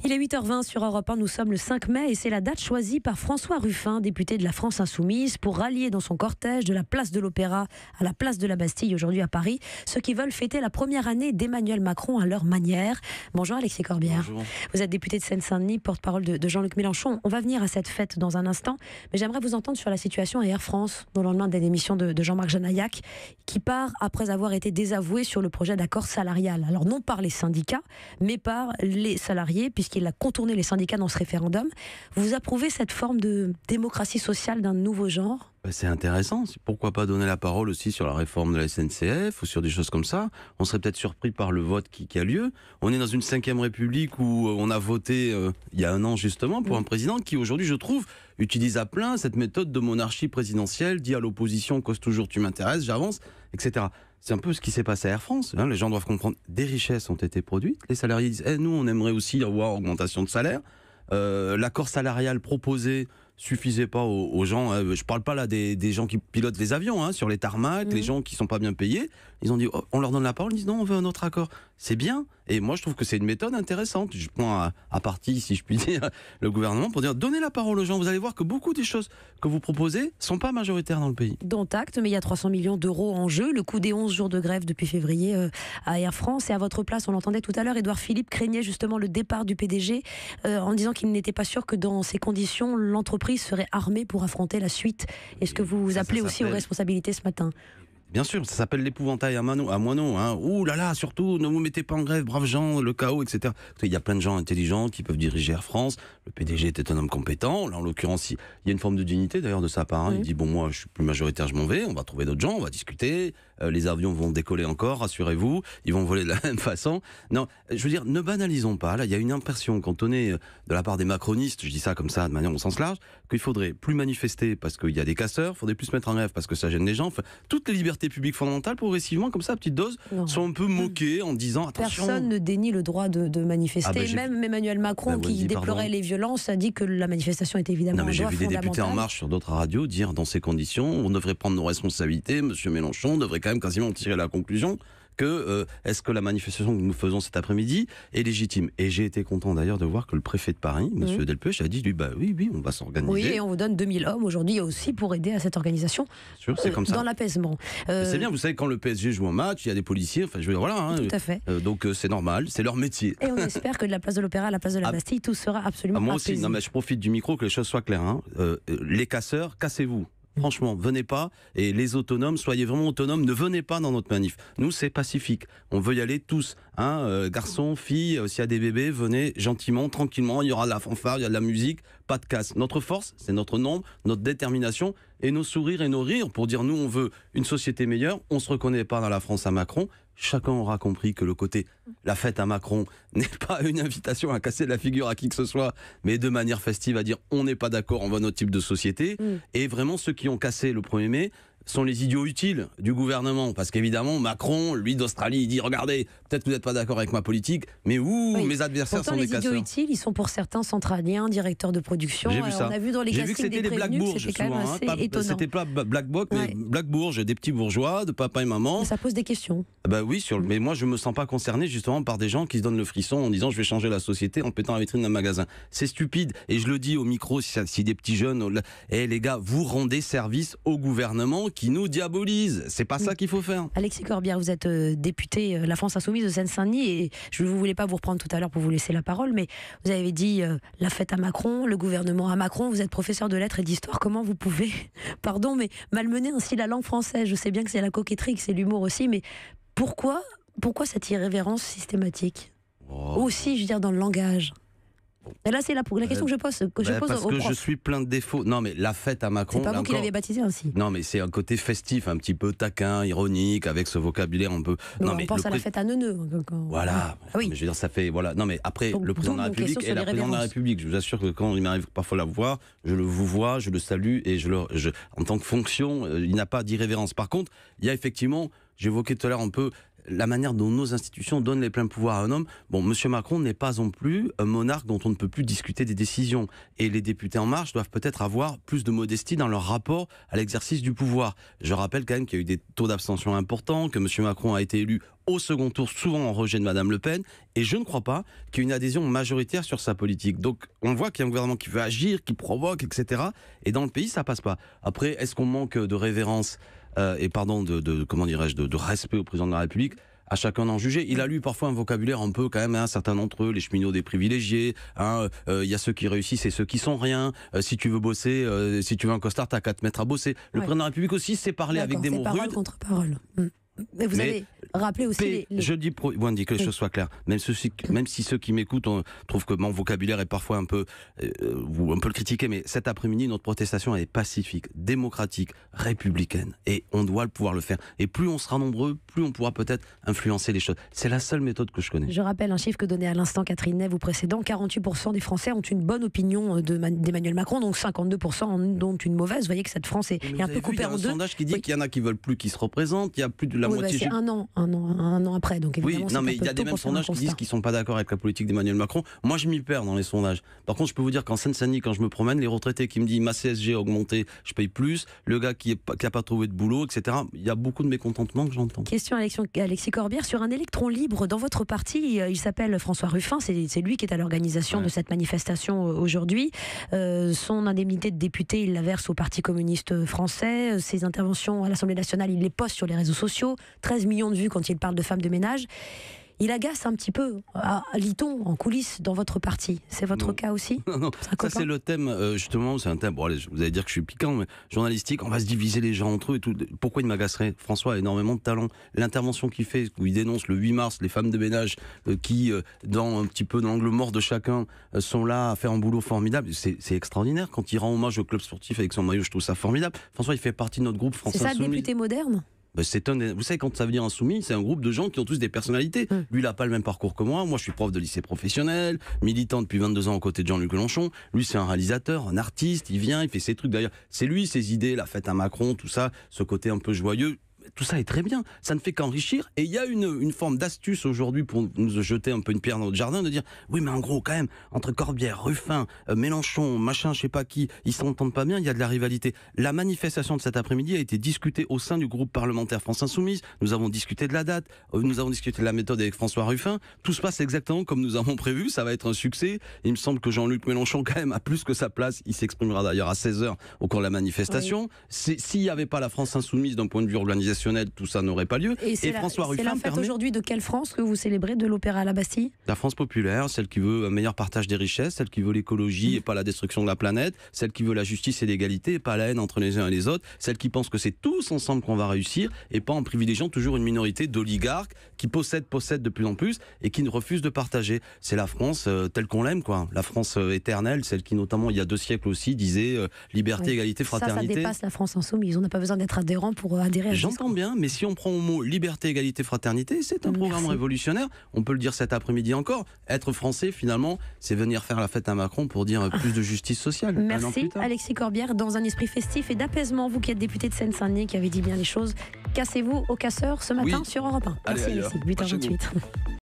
Il est 8h20 sur Europe 1, nous sommes le 5 mai et c'est la date choisie par François Ruffin, député de la France Insoumise, pour rallier dans son cortège de la place de l'Opéra à la place de la Bastille, aujourd'hui à Paris, ceux qui veulent fêter la première année d'Emmanuel Macron à leur manière. Bonjour Alexis Corbière. Bonjour. Vous êtes député de Seine-Saint-Denis, porte-parole de Jean-Luc Mélenchon. On va venir à cette fête dans un instant, mais j'aimerais vous entendre sur la situation à Air France, au lendemain de la démission de Jean-Marc Janaillac, qui part après avoir été désavoué sur le projet d'accord salarial. Alors non par les syndicats, mais par les salariés, puisqu'il a contourné les syndicats dans ce référendum. Vous approuvez cette forme de démocratie sociale d'un nouveau genre ? C'est intéressant. Pourquoi pas donner la parole aussi sur la réforme de la SNCF ou sur des choses comme ça. On serait peut-être surpris par le vote qui a lieu. On est dans une 5e République où on a voté il y a un an justement pour un président qui aujourd'hui, je trouve, utilise à plein cette méthode de monarchie présidentielle, dit à l'opposition, cause toujours tu m'intéresses, j'avance, etc. C'est un peu ce qui s'est passé à Air France. Les gens doivent comprendre, des richesses ont été produites. Les salariés disent, nous on aimerait aussi avoir augmentation de salaire. L'accord salarial proposé suffisait pas aux gens. Je parle pas là des gens qui pilotent les avions, sur les tarmacs, les gens qui sont pas bien payés. Ils ont dit, on leur donne la parole, ils disent non, on veut un autre accord. C'est bien. Et moi, je trouve que c'est une méthode intéressante. Je prends à partie, si je puis dire, le gouvernement pour dire, donnez la parole aux gens. Vous allez voir que beaucoup des choses que vous proposez sont pas majoritaires dans le pays. Dont acte, mais il y a 300 millions d'euros en jeu. Le coût des 11 jours de grève depuis février à Air France. Et à votre place, on l'entendait tout à l'heure, Édouard Philippe craignait justement le départ du PDG en disant qu'il n'était pas sûr que dans ces conditions, l'entreprise serait armée pour affronter la suite. Est-ce que vous appelez aussi aux responsabilités ce matin ? Bien sûr, ça s'appelle l'épouvantail à moineaux. Ouh là là, surtout, ne vous mettez pas en grève, braves gens, le chaos, etc. Il y a plein de gens intelligents qui peuvent diriger Air France. Le PDG était un homme compétent. Là, en l'occurrence, il y a une forme de dignité d'ailleurs de sa part. Il dit, bon, moi, je suis plus majoritaire, je m'en vais. On va trouver d'autres gens, on va discuter. Les avions vont décoller encore, rassurez-vous. Ils vont voler de la même façon. Non, je veux dire, ne banalisons pas. Là, il y a une impression cantonnée de la part des macronistes, je dis ça comme ça, de manière au sens large, qu'il faudrait plus manifester parce qu'il y a des casseurs, il faudrait plus se mettre en grève parce que ça gêne les gens. Enfin, toutes les libertés publiques fondamentales, progressivement, comme ça, à petite dose, sont un peu moquées en disant attention. Personne ne dénie le droit de manifester. Même Emmanuel Macron, qui déplorait les violences, a dit que la manifestation était évidemment un droit fondamental. J'ai vu des députés En Marche sur d'autres radios dire dans ces conditions, on devrait prendre nos responsabilités. Monsieur Mélenchon devrait quand même quasiment tirer la conclusion que est-ce que la manifestation que nous faisons cet après-midi est légitime. Et j'ai été content d'ailleurs de voir que le préfet de Paris, monsieur Delpech, a dit lui, oui, on va s'organiser. Oui, et on vous donne 2000 hommes aujourd'hui aussi pour aider à cette organisation. Sûr, c'est comme ça. Dans l'apaisement. C'est bien, vous savez, quand le PSG joue un match, il y a des policiers, enfin je veux dire, voilà. Tout à fait. Donc c'est normal, c'est leur métier. Et on espère que de la place de l'Opéra à la place de la Bastille, tout sera absolument moi apaisé. aussi, non mais je profite du micro, que les choses soient claires. Les casseurs, cassez-vous. Franchement, venez pas. Et les autonomes, soyez vraiment autonomes. Ne venez pas dans notre manif. Nous, c'est pacifique. On veut y aller tous. Garçons, filles, s'il y a des bébés, venez gentiment, tranquillement. Il y aura de la fanfare, il y a de la musique. Pas de casse. Notre force, c'est notre nombre, notre détermination et nos sourires et nos rires pour dire nous, on veut une société meilleure. On se reconnaît pas dans la France à Macron. Chacun aura compris que le côté la fête à Macron n'est pas une invitation à casser la figure à qui que ce soit, mais de manière festive à dire on n'est pas d'accord, on veut notre type de société. Et vraiment, ceux qui ont cassé le 1er mai sont les idiots utiles du gouvernement. Parce qu'évidemment, Macron, lui d'Australie, il dit regardez, peut-être que vous n'êtes pas d'accord avec ma politique, mais mes adversaires pourtant, sont des casseurs. Les idiots utiles, ils sont pour certains centraliens, directeurs de production. J'ai vu ça. On a vu dans les castings des prévenus que c'était quand même assez étonnant. C'était pas Black Bloc, mais Black Bourge, des petits bourgeois, de papa et maman. Mais ça pose des questions. Oui, mais moi je me sens pas concerné justement par des gens qui se donnent le frisson en disant je vais changer la société en pétant la vitrine d'un magasin. C'est stupide. Et je le dis au micro, si des petits jeunes, les gars, vous rendez service au gouvernement qui nous diabolise. C'est pas ça qu'il faut faire. Alexis Corbière, vous êtes député La France Insoumise de Seine-Saint-Denis et je ne voulais pas vous reprendre tout à l'heure pour vous laisser la parole, mais vous avez dit la fête à Macron, le gouvernement à Macron, vous êtes professeur de lettres et d'histoire, comment vous pouvez, pardon, mais malmener ainsi la langue française? Je sais bien que c'est la coquetterie, que c'est l'humour aussi, mais pourquoi cette irrévérence systématique aussi, je veux dire, dans le langage? Et là, c'est la question que je pose, parce que je suis plein de défauts. Non, mais la fête à Macron. C'est pas vous qui l'avez baptisé ainsi. Non, mais c'est un côté festif, un petit peu taquin, ironique, avec ce vocabulaire un peu. Non, mais on pense à la fête à Neuneu. Voilà. Oui. Mais je veux dire, ça fait Non, mais après, le président de la République est la présidente de la République. Je vous assure que quand il m'arrive parfois la voir, je le vous vois, je le salue et en tant que fonction, il n'a pas d'irrévérence. Par contre, il y a effectivement, j'évoquais tout à l'heure un peu la manière dont nos institutions donnent les pleins pouvoirs à un homme. Bon, M. Macron n'est pas non plus un monarque dont on ne peut plus discuter des décisions. Et les députés En Marche doivent peut-être avoir plus de modestie dans leur rapport à l'exercice du pouvoir. Je rappelle quand même qu'il y a eu des taux d'abstention importants, que M. Macron a été élu au second tour, souvent en rejet de Mme Le Pen, et je ne crois pas qu'il y ait une adhésion majoritaire sur sa politique. Donc on voit qu'il y a un gouvernement qui veut agir, qui provoque, etc. Et dans le pays, ça passe pas. Après, est-ce qu'on manque de révérence et pardon, comment dirais-je, de respect au président de la République? À chacun d'en juger. Il a lu parfois un vocabulaire un peu quand même, hein, certains d'entre eux, les cheminots des privilégiés, il y a ceux qui réussissent et ceux qui sont rien. Si tu veux bosser, si tu veux un costard, t'as qu'à te mettre à bosser. Le président de la République aussi s'est parlé avec des mots rudes. Parole contre parole. Mais vous avez rappelé aussi Je dis que les choses soient claires. Même si ceux qui m'écoutent trouvent que mon vocabulaire est parfois un peu le critiquer, mais cet après-midi, notre protestation est pacifique, démocratique, républicaine. Et on doit pouvoir le faire. Et plus on sera nombreux, plus on pourra peut-être influencer les choses. C'est la seule méthode que je connais. Je rappelle un chiffre que donnait à l'instant Catherine Ney, vous précédent. 48% des Français ont une bonne opinion d'Emmanuel Macron, donc 52% en ont une mauvaise. Vous voyez que cette France est un peu coupée en deux. Il y a un sondage qui dit qu'il y en a qui veulent plus qu'il se représente. Il y a plus de la moitié. C'est un an après, donc évidemment. Oui, non, mais il y a des mêmes sondages qui disent qu'ils sont pas d'accord avec la politique d'Emmanuel Macron. Moi, je m'y perds dans les sondages. Par contre, je peux vous dire qu'en Seine-Saint-Denis, quand je me promène, les retraités qui me disent ma CSG a augmenté, je paye plus. Le gars qui a pas trouvé de boulot, etc. Il y a beaucoup de mécontentement que j'entends. Question Alexis Corbière sur un électron libre dans votre parti. Il s'appelle François Ruffin. C'est lui qui est à l'organisation de cette manifestation aujourd'hui. Son indemnité de député, il la verse au Parti communiste français. Ses interventions à l'Assemblée nationale, il les poste sur les réseaux sociaux. 13 millions de vues quand il parle de femmes de ménage. Il agace un petit peu, lit-on, en coulisses dans votre parti. C'est votre cas aussi? Non, ça c'est le thème, justement, c'est un thème, bon allez, vous allez dire que je suis piquant, mais journalistique, on va se diviser les gens entre eux et tout. Pourquoi il m'agacerait? François a énormément de talent. L'intervention qu'il fait, où il dénonce le 8 mars les femmes de ménage qui, dans un petit peu dans l'angle mort de chacun, sont là à faire un boulot formidable, c'est extraordinaire. Quand il rend hommage au club sportif avec son maillot, je trouve ça formidable. François, il fait partie de notre groupe France Insoumise. C'est ça, le député moderne? Vous savez, quand ça veut dire insoumis, c'est un groupe de gens qui ont tous des personnalités. Lui, il n'a pas le même parcours que moi. Moi, je suis prof de lycée professionnel, militant depuis 22 ans aux côtés de Jean-Luc Mélenchon. Lui, c'est un réalisateur, un artiste. Il vient, il fait ses trucs. D'ailleurs, c'est lui, ses idées, la fête à Macron, tout ça, ce côté un peu joyeux. Tout ça est très bien, ça ne fait qu'enrichir. Et il y a une forme d'astuce aujourd'hui pour nous jeter un peu une pierre dans notre jardin, de dire oui mais en gros quand même, entre Corbière, Ruffin, Mélenchon, machin, je sais pas qui, ils s'entendent pas bien, il y a de la rivalité. La manifestation de cet après-midi a été discutée au sein du groupe parlementaire France Insoumise, nous avons discuté de la date, nous avons discuté de la méthode avec François Ruffin, tout se passe exactement comme nous avons prévu, ça va être un succès. Il me semble que Jean-Luc Mélenchon quand même a plus que sa place, il s'exprimera d'ailleurs à 16h au cours de la manifestation. Oui. S'il n'y avait pas la France Insoumise d'un point de vue organisationnel, tout ça n'aurait pas lieu. Et François Ruffin, c'est la fête aujourd'hui de quelle France que vous célébrez, de l'Opéra à la Bastille? La France populaire, celle qui veut un meilleur partage des richesses, celle qui veut l'écologie et pas la destruction de la planète, celle qui veut la justice et l'égalité et pas la haine entre les uns et les autres, celle qui pense que c'est tous ensemble qu'on va réussir et pas en privilégiant toujours une minorité d'oligarques qui possèdent de plus en plus et qui ne refusent de partager. C'est la France telle qu'on l'aime, quoi. La France éternelle, celle qui notamment il y a 2 siècles aussi disait liberté, égalité, fraternité. Ça dépasse la France insoumise. On n'a pas besoin d'être adhérent pour adhérer à J'entends bien, mais si on prend au mot liberté, égalité, fraternité, c'est un programme révolutionnaire. On peut le dire cet après-midi encore. Être français, finalement, c'est venir faire la fête à Macron pour dire plus de justice sociale. Merci Alexis Corbière, dans un esprit festif et d'apaisement, vous qui êtes député de Seine-Saint-Denis, qui avez dit bien les choses. Cassez-vous au casseur ce matin sur Europe 1. Merci Alexis, 8h28.